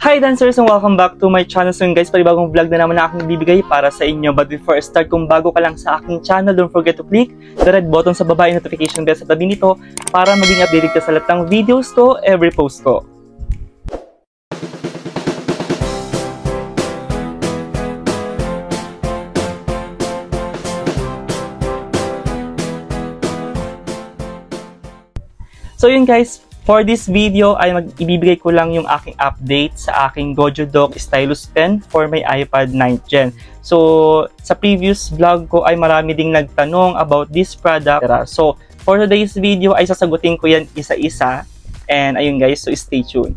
Hi dancers and welcome back to my channel. So guys, panibagong vlog na naman na aking bibigay para sa inyo. But before I start, kung bago ka lang sa aking channel, don't forget to click the red button sa baba yung notification bell sa tabi nito para maging updated ka sa lahat ng videos ko, every post ko. So yun guys, for this video ay ibibigay ko lang yung aking update sa aking Goju Dock Stylus Pen for my iPad 9th Gen. So sa previous vlog ko ay marami ding nagtanong about this product. So for today's video ay sasagutin ko yan isa-isa. And ayun guys, so stay tuned.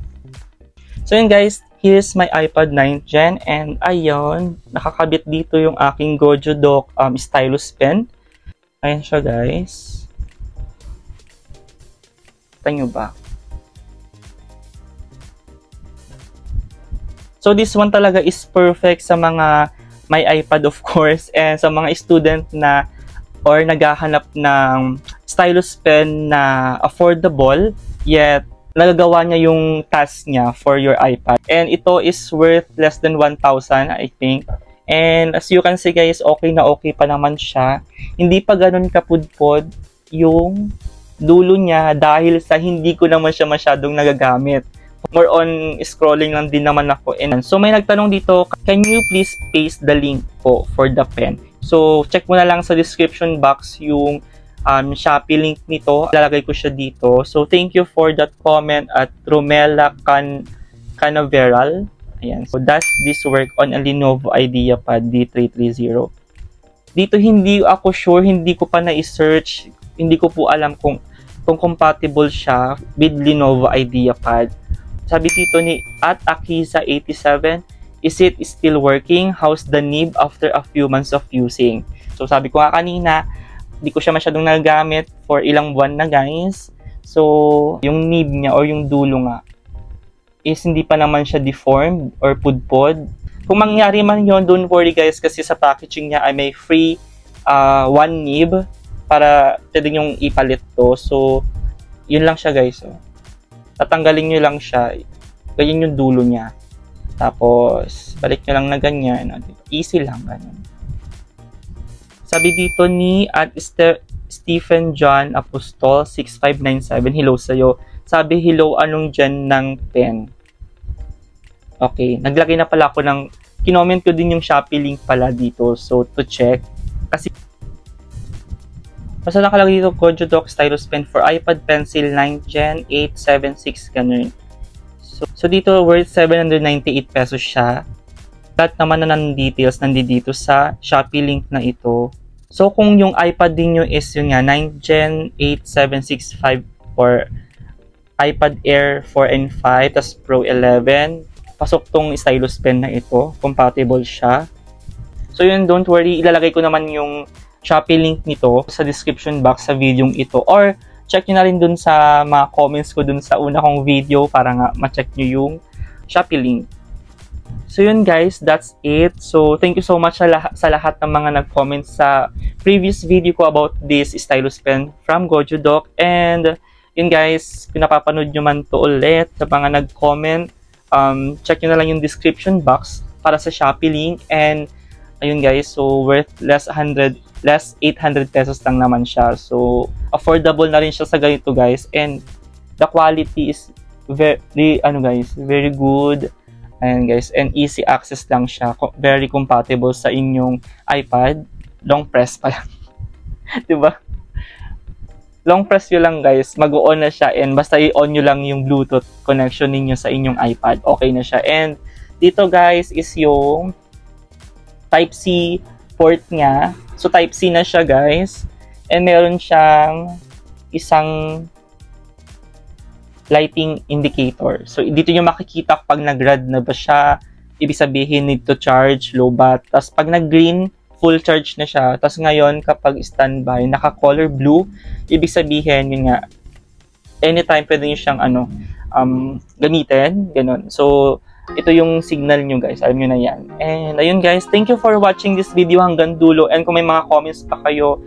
So yun guys, here's my iPad 9th Gen and ayun, nakakabit dito yung aking Goju Dock Stylus Pen. Ayun siya guys. Nyo ba? So this one talaga is perfect sa mga may iPad of course and sa mga student na or naghahanap ng stylus pen na affordable yet nagagawa niya yung task niya for your iPad. And ito is worth less than 1,000 I think. And as you can see guys, okay na okay pa naman siya. Hindi pa ganun kapudpod yung dulo niya dahil sa hindi ko naman siya masyadong nagagamit. More on scrolling lang din naman ako. And so may nagtanong dito, can you please paste the link po for the pen? So check mo na lang sa description box yung Shopee link nito. Lalagay ko siya dito. So thank you for that comment at Romela Canaveral. Ayan. So does this work on a Lenovo IdeaPad D330? Dito hindi ako sure, hindi ko pa na-search. Hindi ko po alam kung compatible siya with Lenovo IdeaPad. Sabi dito ni @Akiza87, is it still working? How's the nib after a few months of using? So sabi ko nga kanina, hindi ko siya masyadong nagagamit for ilang buwan na guys. So yung nib niya or yung dulo nga is hindi pa naman siya deformed or pudpod. Kung mangyari man yon, don't worry guys kasi sa packaging niya ay may free one nib para pwede nyong ipalit to. So, yun lang siya guys. So, tatanggalin nyo lang siya. Ganyan yung dulo niya. Tapos, balik nyo lang na ganyan. Easy lang. Ganyan. Sabi dito ni Stephen John Apostol 6597. Hello sa'yo. Sabi, hello, anong gen ng pen? Okay. Naglagay na pala ako ng kinoment ko din yung Shopee link pala dito. So, to check. Kasi basta nakalagay dito, Goju Dock Stylus Pen for iPad Pencil 9th Gen 876, ganun. So dito, worth 798 pesos siya. Lahat naman na ng details nandito sa Shopee link na ito. So kung yung iPad din nyo is yun nga, 9th Gen 8765 for iPad Air 4 and 5, tas Pro 11, pasok tong stylus pen na ito. Compatible siya. So yun, don't worry, ilalagay ko naman yung Shopee link nito sa description box sa video ito or check nyo na rin dun sa mga comments ko dun sa una kong video para nga ma-check nyo yung Shopee link. So yun guys, that's it. So thank you so much sa lahat ng mga nag-comment sa previous video ko about this stylus pen from Goju Dock. And yun guys, kung napapanood nyo man to ulit sa mga nag-comment, check nyo na lang yung description box para sa Shopee link. And ayun guys, so worth less 800 pesos lang naman siya. So affordable na rin siya sa ganito guys. And the quality is very good. And guys, and easy access lang siya. Very compatible sa inyong iPad. Long press pa lang. Diba? Long press nyo lang guys, mag-on na siya. And basta i-on nyo lang yung Bluetooth connection ninyo sa inyong iPad. Okay na siya. And dito guys is yung Type-C port niya. So Type-C na siya guys. And meron siyang isang lighting indicator. So dito nyo makikita kapag nag-red na ba siya. Ibig sabihin need to charge, low bat. Tapos pag nag-green, full charge na siya. Tapos ngayon kapag standby, naka-color blue. Ibig sabihin yun nga, anytime pwede nyo siyang gamitin. Ganun. So ito yung signal nyo guys, alam nyo na yan. And ayun guys, thank you for watching this video hanggang dulo. And kung may mga comments pa kayo,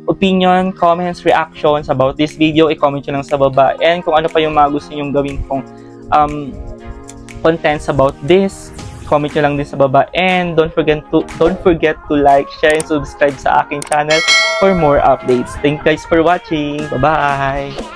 opinion, comments, reactions about this video, i-comment nyo lang sa baba. And kung ano pa yung mga gusto nyong gawin kong contents about this, comment nyo lang din sa baba. And don't forget to like, share, and subscribe sa aking channel for more updates. Thank you guys for watching. Bye-bye!